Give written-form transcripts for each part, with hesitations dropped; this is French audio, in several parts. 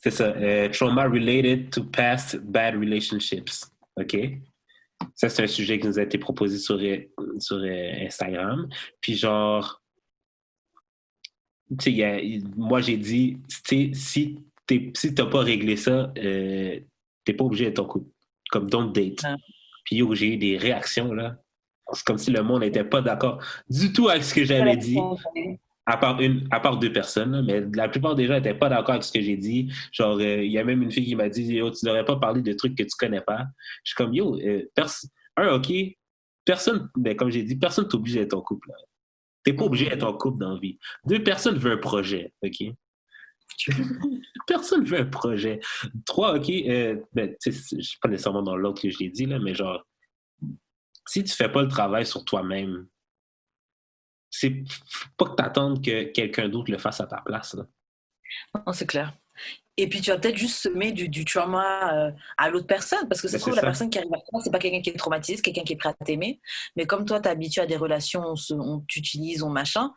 C'est ça. Trauma related to past bad relationships. OK? Ça, c'est un sujet qui nous a été proposé sur Instagram. Puis genre, tu sais, moi, j'ai dit, tu sais, si t'as pas réglé ça, t'es pas obligé d'être en couple. Comme don't date. Ouais. Puis yo, j'ai eu des réactions, là. C'est comme si le monde n'était pas d'accord du tout avec ce que j'avais dit. À part deux personnes, là, mais la plupart des gens n'étaient pas d'accord avec ce que j'ai dit. Genre, il y a même une fille qui m'a dit, yo, tu devrais pas parler de trucs que tu connais pas. Je suis comme, yo, OK, personne, mais comme j'ai dit, personne t'oblige d'être en couple. Là. T'es pas obligé d'être en couple dans la vie. Deux personnes veulent un projet, OK? Personne veut un projet. Trois, OK, ben, je suis pas nécessairement dans l'autre que je l'ai dit, là, mais genre, si tu fais pas le travail sur toi-même, c'est pas que t'attendes que quelqu'un d'autre le fasse à ta place. Là. Non, c'est clair. Et puis tu vas peut-être juste semer du trauma à l'autre personne, parce que ça Ben, se c'est trouve, la ça. personne qui arrive à toi, c'est pas quelqu'un qui est traumatisé, c'est quelqu'un qui est prêt à t'aimer. Mais comme toi, t'es habitué à des relations, on t'utilise, on machin,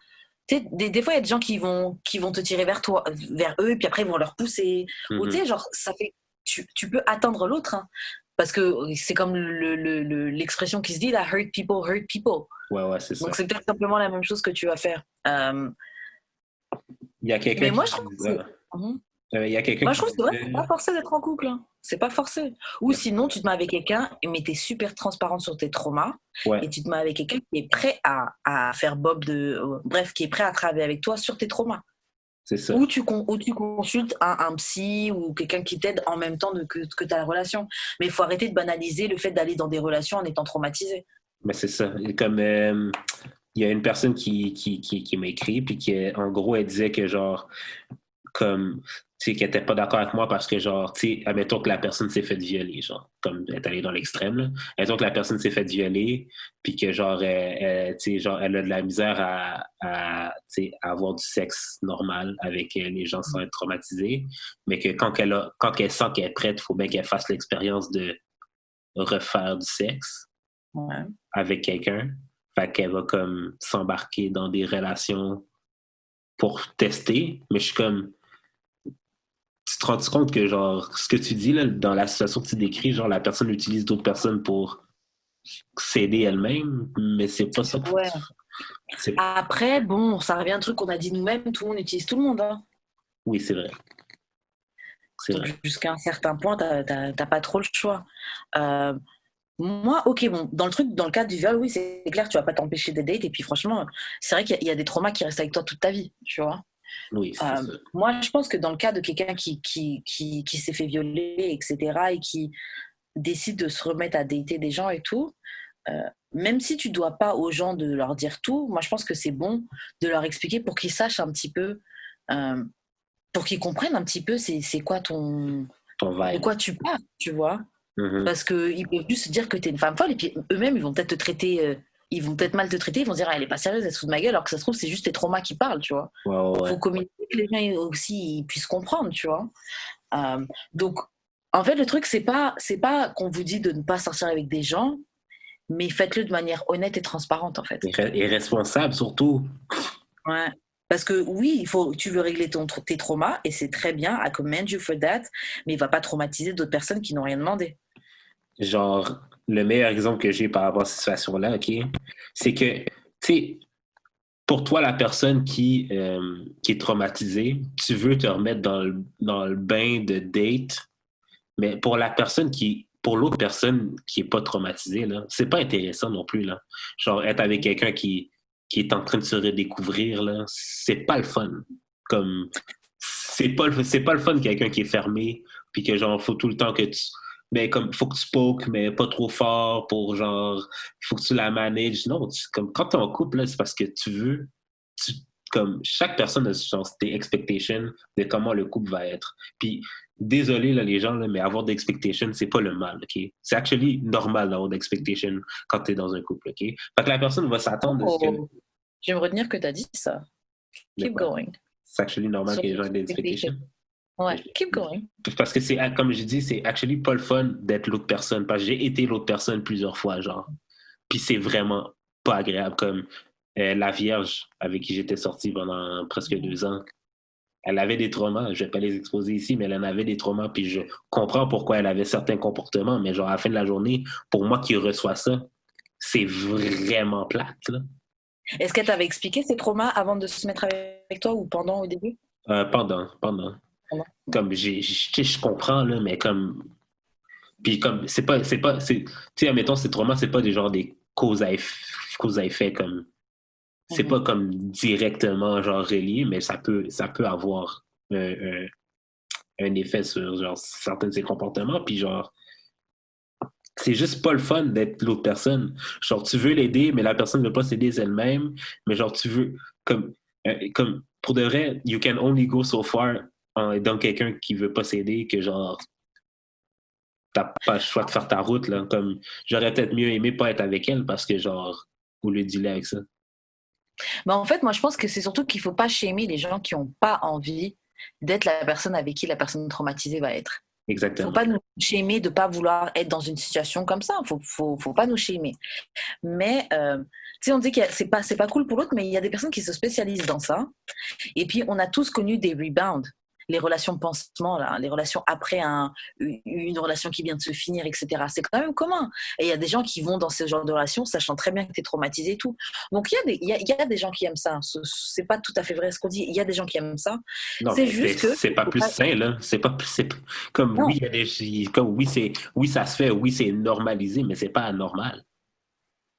tu sais, des fois, il y a des gens qui vont te tirer vers toi, vers eux, et puis après, ils vont leur pousser. Ou tu Mhm. sais, genre, ça fait, tu peux atteindre l'autre, hein. Parce que c'est comme l'expression qui se dit, là, hurt people. Ouais, c'est Donc ça. c'est peut-être simplement la même chose que tu vas faire. Il y a quelqu'un Mais moi, qui je trouve que disait. c'est... Mhm. Il y a quelqu'un Moi, je qui trouve que c'est vrai, c'est disait. pas forcé d'être en couple, hein. C'est pas forcé. Ou sinon, tu te mets avec quelqu'un, mais t'es super transparente sur tes traumas, Ouais, et tu te mets avec quelqu'un qui est prêt à faire Bob de. Bref, qui est prêt à travailler avec toi sur tes traumas. c'est ça. Ou tu consultes un psy ou quelqu'un qui t'aide en même temps que tu as la relation. Mais il faut arrêter de banaliser le fait d'aller dans des relations en étant traumatisé. Mais c'est ça. Et comme il y a une personne qui m'a écrit, puis en gros, elle disait que genre, comme, tu sais, qu'elle était pas d'accord avec moi parce que genre, tu sais, admettons que la personne s'est faite violer, genre, comme elle est allée dans l'extrême, là. Admettons que la personne s'est faite violer, puis que genre, tu sais, genre, elle a de la misère tu sais, à avoir du sexe normal avec les gens sans être traumatisés, mais que quand elle sent qu'elle est prête, il faut bien qu'elle fasse l'expérience de refaire du sexe Ouais. avec quelqu'un. Fait qu'elle va comme s'embarquer dans des relations pour tester. Mais je suis comme, tu te rends compte que genre, ce que tu dis là, dans la situation que tu décris, genre la personne utilise d'autres personnes pour s'aider elle-même, mais c'est pas ça qu'il faut que Ouais. tu fasses. C'est... Après, bon, ça revient à un truc qu'on a dit nous-mêmes, tout le monde utilise tout le monde, hein. Oui, c'est vrai. C'est vrai. Donc jusqu'à un certain point, t'as pas trop le choix. Euh, Moi, ok, bon, dans le cadre du viol, oui, c'est clair, tu vas pas t'empêcher des dates. Et puis franchement, c'est vrai qu'il y a des traumas qui restent avec toi toute ta vie, tu vois. Oui, c'est ça. Moi, je pense que dans le cas de quelqu'un qui s'est fait violer, etc., et qui décide de se remettre à dater des gens et tout, euh, même si tu dois pas aux gens de leur dire tout, moi, je pense que c'est bon de leur expliquer pour qu'ils sachent un petit peu, euh, pour qu'ils comprennent un petit peu c'est quoi Ton de vibe. quoi tu parles, tu vois. Mhm. Parce qu'ils peuvent juste se dire que t'es une femme folle et puis eux-mêmes, ils vont peut-être te traiter, ils vont peut-être mal te traiter, ils vont se dire, ah, elle est pas sérieuse, elle se fout de ma gueule, alors que ça se trouve, c'est juste tes traumas qui parlent, tu vois. Ouais. Faut communiquer que les gens aussi ils puissent comprendre, tu vois. Donc, en fait, le truc, c'est pas qu'on vous dit de ne pas sortir avec des gens, mais faites-le de manière honnête et transparente, en fait. Et responsable surtout. Ouais. Parce que oui, tu veux régler tes traumas, et c'est très bien, I commend you for that, mais il va pas traumatiser d'autres personnes qui n'ont rien demandé. Genre, le meilleur exemple que j'ai par rapport à cette situation-là, OK, c'est que, tu sais, pour toi, la personne qui est traumatisée, tu veux te remettre dans le bain de date, mais pour l'autre personne qui est pas traumatisée, là, c'est pas intéressant non plus, là. Genre, être avec quelqu'un qui est en train de se redécouvrir, là, c'est pas le fun. Comme, c'est pas le fun quelqu'un qui est fermé, puis que genre, faut tout le temps que tu, mais comme, faut que tu poques, mais pas trop fort pour genre, faut que tu la manages. Non, comme, quand t'es en couple, là, c'est parce que tu veux, tu, comme, chaque personne a genre, des expectations de comment le couple va être. Puis, désolé, là, les gens, là, mais avoir des expectations, c'est pas le mal, OK? C'est actually normal d'avoir des expectations quand t'es dans un couple, OK? Fait que la personne va s'attendre de ce que, Oh, je vais me retenir que tu as dit ça. de Keep quoi? going. C'est actually normal Sur que les les gens aient des expectations. expectations. Ouais, keep going. Parce que c'est, comme je dis, c'est actually pas le fun d'être l'autre personne. Parce que j'ai été l'autre personne plusieurs fois, genre. Puis c'est vraiment pas agréable. Comme la Vierge avec qui j'étais sorti pendant presque 2 ans. Elle avait des traumas, je vais pas les exposer ici, mais elle en avait des traumas, puis je comprends pourquoi elle avait certains comportements, mais genre à la fin de la journée, pour moi qui reçois ça, c'est vraiment plate, là. Est-ce qu'elle t'avait expliqué ses traumas avant de se mettre avec toi ou pendant au début? Pendant. Comme je comprends, là, mais comme. Puis comme, tu sais, admettons, ces traumas, c'est pas des genres des cause à effet, comme. C'est pas comme directement, genre, relié, mais ça peut avoir un effet sur, genre, certains de ses comportements, puis genre, c'est juste pas le fun d'être l'autre personne. Genre, tu veux l'aider, mais la personne ne veut pas s'aider elle-même. Mais genre, tu veux, comme pour de vrai, you can only go so far en aidant quelqu'un qui veut pas s'aider que genre, t'as pas le choix de faire ta route, là. Comme, j'aurais peut-être mieux aimé pas être avec elle parce que genre, au lieu de dealer avec ça. Mais en fait, moi, je pense que c'est surtout qu'il faut pas shamer les gens qui ont pas envie d'être la personne avec qui la personne traumatisée va être. Faut Exactement. pas nous shamer de pas vouloir être dans une situation comme ça. Faut pas nous shamer. Mais tu sais, on dit que c'est pas cool pour l'autre, mais il y a des personnes qui se spécialisent dans ça. Et puis, on a tous connu des rebounds, les relations pansement, là, les relations après une relation qui vient de se finir, etc. C'est quand même commun. Et il y a des gens qui vont dans ce genre de relation sachant très bien que tu es traumatisé et tout. Donc, il y a des gens qui aiment ça. C'est pas tout à fait vrai ce qu'on dit. Il y a des gens qui aiment ça. Non, C'est mais juste que... c'est pas plus sain, là. Comme oui, Non, il y a des. Comme oui, ça se fait, oui, c'est normalisé, mais c'est pas anormal.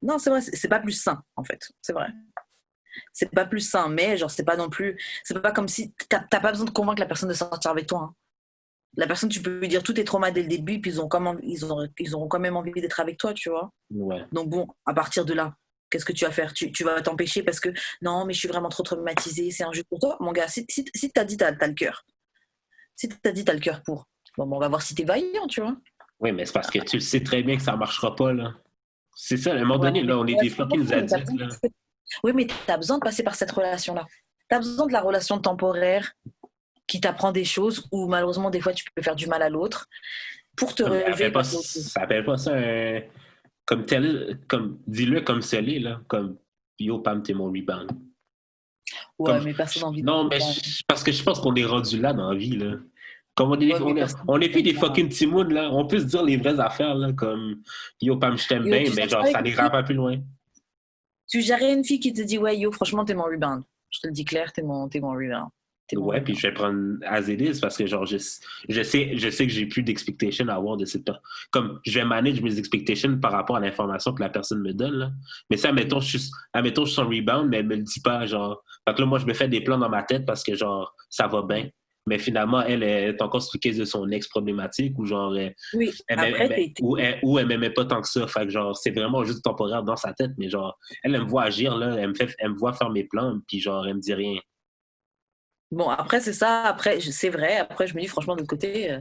non, c'est vrai, c'est pas plus sain, en fait. C'est vrai. C'est pas plus sain, mais genre, c'est pas non plus... C'est pas comme si... T'as pas besoin de convaincre la personne de sortir avec toi, hein. La personne, tu peux lui dire tous tes traumas dès le début, puis ils auront quand même envie d'être avec toi, tu vois. Ouais. Donc bon, à partir de là, qu'est-ce que tu vas faire? Tu vas t'empêcher parce que non, mais je suis vraiment trop traumatisée, c'est injuste pour toi. Mon gars, si t'as dit t'as le cœur, si t'as dit t'as le cœur pour, bon, on va voir si t'es vaillant, tu vois. Oui, mais c'est parce que tu le sais très bien que ça marchera pas, là. C'est ça, à un moment Ouais, donné, mais, là, on est ouais, des fucking adultes, là. oui, mais t'as besoin de passer par cette relation-là. T'as besoin de la relation temporaire qui t'apprend des choses où malheureusement des fois tu peux faire du mal à l'autre pour te Non, mais relever. ça appelle pas ça un. Comme tel, comme, dis-le comme celui, là. Comme, yo, Pam, t'es mon rebound. Ouais, Comme, mais personne n'a envie de non, mais ça. parce que je pense qu'on est rendu là dans la vie, là. Comme Ouais, mais personne on est plus comme des ça. fucking timounes, là. On peut se dire les vraies affaires, là, comme, yo, Pam, je t'aime Yo, bien, tu mais sors genre, avec ça une n'ira fille, pas plus loin. tu gérais une fille qui te dit ouais yo franchement t'es mon rebound. Je te le dis clair, t'es mon rebound. T'es mon Ouais, puis rebound. je vais prendre as it is parce que genre je sais que j'ai plus d'expectations à avoir de cette personne. Comme je vais manage mes expectations par rapport à l'information que la personne me donne là. Mais ça, admettons, je suis son rebound, mais elle me le dit pas, genre. Fait que là, moi, je me fais des plans dans ma tête parce que genre ça va bien. Mais finalement, elle est encore sur le case de son ex problématique ou genre Oui, après ou elle m'aimait pas tant que ça. Fait que genre c'est vraiment juste temporaire dans sa tête, mais genre elle me voit agir là, elle me voit faire mes plans, puis genre elle me dit rien. bon après c'est ça, après c'est vrai, après je me dis franchement de l'autre côté,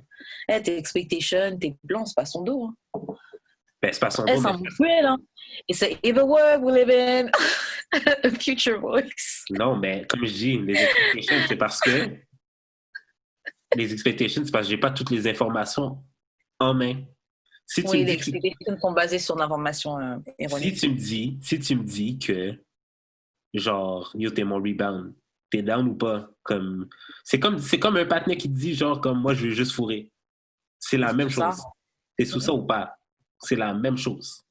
tes expectations, tes plans, c'est pas son dos. Hein. Ben, c'est pas son dos, C'est mais un mutuel, hein. Et c'est in the world we live in, a future voice. non, mais comme je dis, les expectations, c'est parce que j'ai pas toutes les informations en main. Si tu me Oui, les dis que, expectations sont basées sur l'information si erronée. tu me dis, si tu me dis que, genre, yo, t'es mon rebound, t'es down ou pas? C'est comme un partenaire qui te dit, genre, comme moi, je veux juste fourrer. C'est la C'est même tout ça. chose. T'es sous ça ou pas? C'est la même chose.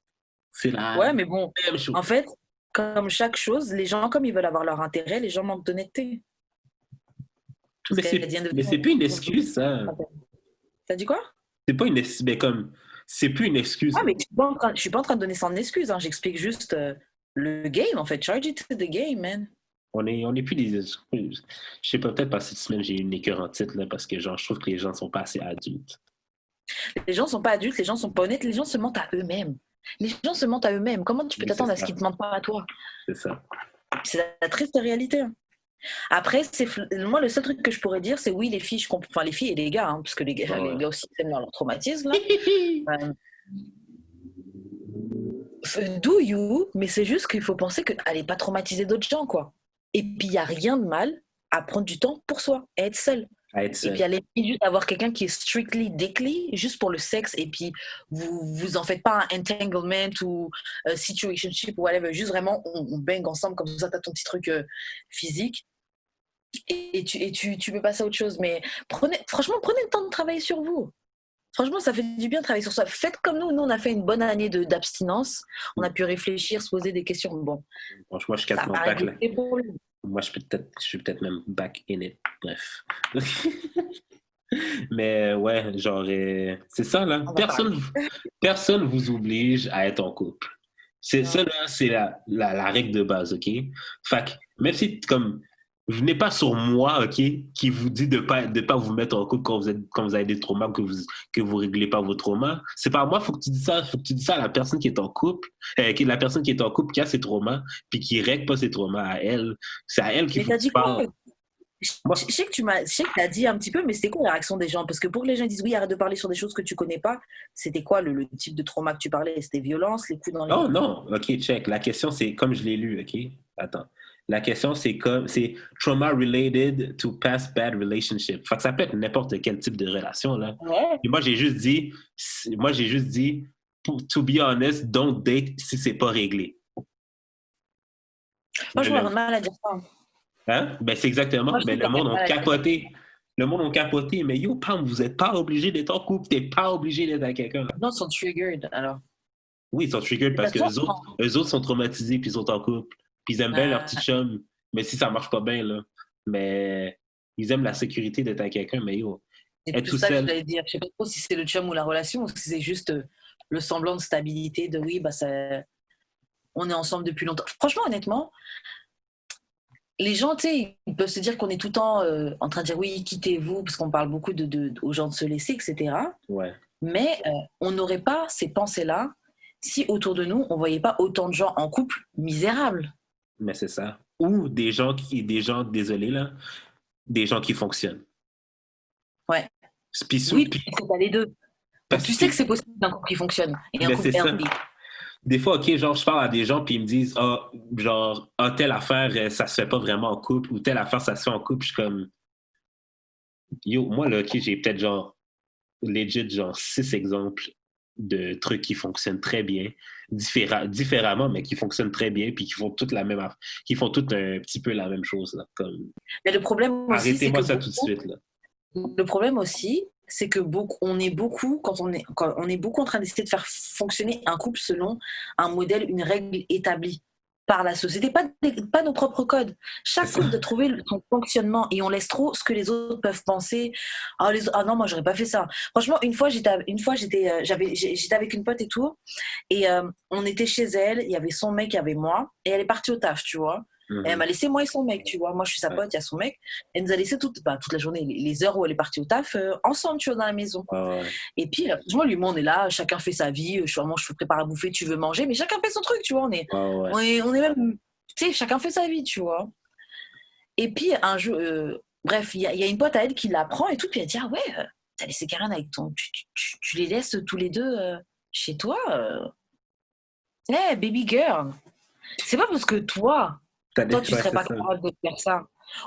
C'est la Ouais, mais bon, même en chose. fait, comme chaque chose, les gens, comme ils veulent avoir leur intérêt, les gens manquent d'honnêteté. Parce Mais qu'elle c'est, vient de mais c'est plus une excuse, ça. T'as dit quoi? C'est pas une excuse, mais comme, c'est plus une excuse. Ah, mais je suis pas en train de donner ça en excuse, hein. J'explique juste le game, en fait. Charge it to the game, man. On est plus des excuses. Je sais pas, peut-être parce que cette semaine, j'ai eu une écœur en titre, là, parce que genre, je trouve que les gens sont pas assez adultes. Les gens sont pas adultes, les gens sont pas honnêtes, les gens se mentent à eux-mêmes. Les gens se mentent à eux-mêmes. Comment tu peux Oui, c'est t'attendre à ce ça. qu'ils te mentent pas à toi? C'est ça. C'est la triste réalité, hein. Après, moi, le seul truc que je pourrais dire, c'est oui, les filles, je comprends. Enfin, les filles et les gars, hein, parce que les Ouais. gars aussi aiment leur traumatisme, là. Euh, do you, mais c'est juste qu'il faut penser qu'elle n'est pas traumatisée d'autres gens, quoi. Et puis, il n'y a rien de mal à prendre du temps pour soi, à être seule. À être Et puis, seul. aller juste avoir quelqu'un qui est strictly dickly, juste pour le sexe, et puis vous en faites pas un entanglement ou situationship ou whatever, juste vraiment, on bang ensemble, comme ça, t'as ton petit truc physique. tu peux passer à autre chose. Mais franchement, prenez le temps de travailler sur vous. Franchement, ça fait du bien de travailler sur ça. Faites comme nous. Nous, on a fait une bonne année d'abstinence. On a pu réfléchir, se poser des questions. Bon, Franchement, je suis ça quasiment va back régler là. les problèmes. Moi, je suis peut-être même back in it. Bref. Mais ouais, genre, c'est ça, là. On va parler. Personne vous oblige à être en couple. C'est ça, Non. là, c'est la règle de base, OK? Fait que, même si, comme, venez pas sur moi, OK, qui vous dit de pas vous mettre en couple quand vous avez des traumas, que vous réglez pas vos traumas. C'est pas à moi, faut que tu dis ça. Faut que tu dis ça à la personne qui est en couple, la personne qui est en couple, qui a ses traumas, puis qui règle pas ses traumas à elle. C'est à elle qu'il Mais faut t'as que tu dit quoi? parles. Moi, Je sais que je sais que t'as dit un petit peu, mais c'était quoi la réaction des gens? Parce que pour que les gens disent oui, arrête de parler sur des choses que tu connais pas, c'était quoi le type de trauma que tu parlais? C'était violence, les coups dans oh les. non, OK, check. La question, c'est comme je l'ai lu, OK? Attends. La question, c'est trauma related to past bad relationship. Fait que ça peut être n'importe quel type de relation, là. Ouais. Et moi, j'ai juste dit, to be honest, don't date si c'est pas réglé. Moi, je me Le- rends mal à dire ça. Hein? Ben, c'est Moi, exactement. je Mais trouve le qu'il y a monde mal ont à dire ça. capoté. Le monde ont capoté. Mais yo, Pam, vous êtes pas obligé d'être en couple. T'es pas obligé d'être avec quelqu'un, là. Non, ils sont triggered, alors. Oui, ils sont triggered Mais parce que de toute eux autres sont traumatisés puis ils sont en couple. Puis ils aiment bien leur petit chum. Mais si ça marche pas bien, là. Mais ils aiment la sécurité d'être avec quelqu'un, mais yo, c'est être plus tout ça que je seul. voulais dire. Je sais pas trop si c'est le chum ou la relation ou si c'est juste le semblant de stabilité de oui, bah ça, on est ensemble depuis longtemps. Franchement, honnêtement, les gens, tu sais, ils peuvent se dire qu'on est tout le temps en train de dire oui, quittez-vous, parce qu'on parle beaucoup aux gens de se laisser, etc. Ouais, Mais on n'aurait pas ces pensées-là si autour de nous, on voyait pas autant de gens en couple misérables. mais c'est ça. Ou des gens, désolé, là, des gens qui fonctionnent. Ouais. Puis, Oui, parce que t'as les deux. Donc tu sais que puis- c'est possible d'un couple qui fonctionne et un mais couple c'est ça. healthy. Des fois, OK, genre, je parle à des gens, puis ils me disent, ah, genre, ah, telle affaire, ça se fait pas vraiment en couple, ou telle affaire, ça se fait en couple. Je suis comme, yo, moi, là, OK, j'ai peut-être, genre, legit, genre, 6 exemples de trucs qui fonctionnent très bien, différemment, mais qui fonctionnent très bien, puis qui font toutes qui font toutes un petit peu la même chose, là. Comme, Mais le problème aussi, c'est arrêtez-moi que ça tout de suite, là. le problème aussi, c'est que on est beaucoup, quand on est beaucoup en train d'essayer de faire fonctionner un couple selon un modèle, une règle établie par la société, pas nos propres codes. C'est Chaque ça. couple doit trouver son fonctionnement et on laisse trop ce que les autres peuvent penser. Ah, non, moi j'aurais pas fait ça. Franchement, j'étais avec une pote et tout, et on était chez elle, il y avait son mec, il y avait moi, et elle est partie au taf, tu vois. Et elle m'a laissé moi et son mec, tu vois. Moi, je suis sa pote, il y a son mec. Elle nous a laissé toute la journée, les heures où elle est partie au taf, ensemble, tu vois, dans la maison. Ouais. Et puis, franchement, lui, moi, on est là, chacun fait sa vie. Je prépare à bouffer, tu veux manger, mais chacun fait son truc, tu vois. Ouais. On est même, tu sais, chacun fait sa vie, tu vois. Et puis, un jour, bref, il y a une pote à elle qui l'apprend et tout, puis elle dit, ah ouais, t'as laissé Karen avec tu les laisses tous les deux chez toi. Hey, baby girl, c'est pas parce que toi, tu serais pas capable de faire ça.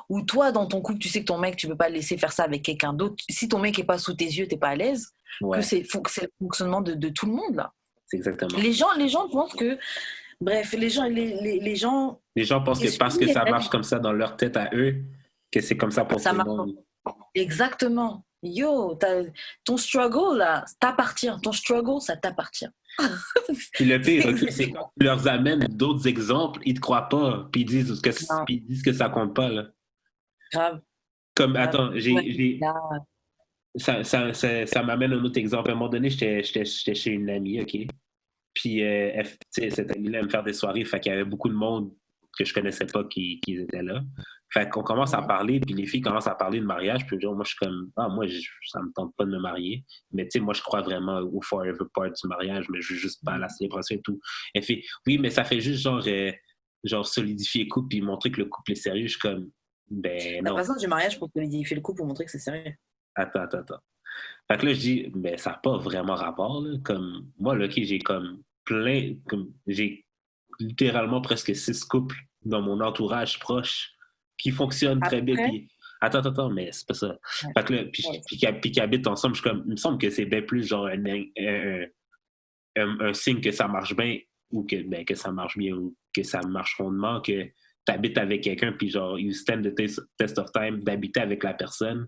Ou toi, dans ton couple, tu sais que ton mec, tu peux pas le laisser faire ça avec quelqu'un d'autre. Si ton mec est pas sous tes yeux, t'es pas à l'aise, que c'est le fonctionnement de tout le monde, là. C'est exactement. Les gens pensent que, bref, les gens. Les gens pensent que parce que ça marche comme ça dans leur tête à eux, que c'est comme ça pour tout le monde. Exactement. Yo, ton struggle, là, t'appartient. Ton struggle, ça t'appartient. Puis le pire, c'est quand tu leur amènes d'autres exemples, ils te croient pas, puis ils disent que ça compte pas, là. Grave. Comme, attends, Ouais, ça m'amène un autre exemple. À un moment donné, j'étais chez une amie, OK? Puis, cette amie-là aime faire des soirées, fait qu'il y avait beaucoup de monde que je connaissais pas qui étaient là. Fait qu'on commence à parler, puis les filles commencent à parler de mariage, puis moi, je suis comme, ça me tente pas de me marier. Mais tu sais, moi, je crois vraiment au forever part du mariage, mais je veux juste pas à la célébration et tout. Elle fait, oui, mais ça fait juste genre solidifier le couple, puis montrer que le couple est sérieux. Je suis comme, ben non. La façon du mariage pour solidifier le couple, pour montrer que c'est sérieux. Attends. Fait que là, je dis, ben, ça n'a pas vraiment rapport, là. Comme, moi, là, OK, j'ai littéralement presque 6 couples dans mon entourage proche qui fonctionnent très bien. Puis, attends, mais c'est pas ça. Ouais. Fait que là, puis qui habitent ensemble, je suis comme, il me semble que c'est bien plus genre un signe que ça marche bien ou que ça marche bien ou que ça marche rondement que t'habites avec quelqu'un, puis genre, you stand the test of time d'habiter avec la personne,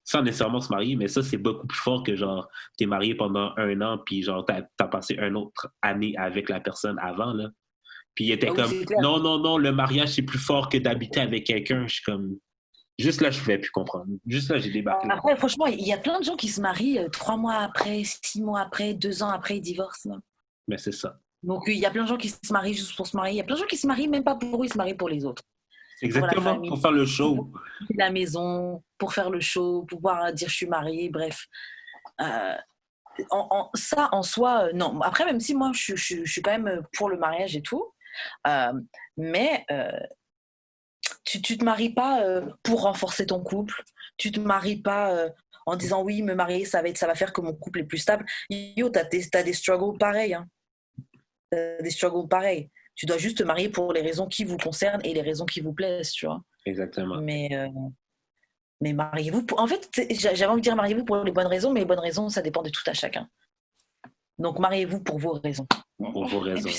sans nécessairement se marier, mais ça, c'est beaucoup plus fort que genre, t'es marié pendant 1 an, puis genre, t'as passé une autre année avec la personne avant, là. Puis il était Ah oui, comme, c'est clair. non, non, non, le mariage, c'est plus fort que d'habiter avec quelqu'un. Je suis comme, juste là, je ne pouvais plus comprendre. Juste là, j'ai débarqué. Après, franchement, il y a plein de gens qui se marient 3 mois après, 6 mois après, 2 ans après, ils divorcent. Là. Mais c'est ça. Donc, il y a plein de gens qui se marient juste pour se marier. Il y a plein de gens qui se marient même pas pour eux, ils se marient pour les autres. C'est Pour la exactement famille, pour faire le show. pour la maison, pour faire le show, pour pouvoir dire je suis mariée, bref. Ça, en soi, non. Après, même si moi, je suis quand même pour le mariage et tout, mais tu te maries pas pour renforcer ton couple. Tu te maries pas en disant oui, me marier, ça va faire que mon couple est plus stable. Yo, t'as des struggles pareils. Hein. T'as des struggles pareils. Tu dois juste te marier pour les raisons qui vous concernent et les raisons qui vous plaisent, tu vois. Exactement. Mais mariez-vous. En fait, j'avais envie de dire mariez-vous pour les bonnes raisons, mais les bonnes raisons, ça dépend de tout à chacun. Donc mariez-vous pour vos raisons. Pour vos raisons.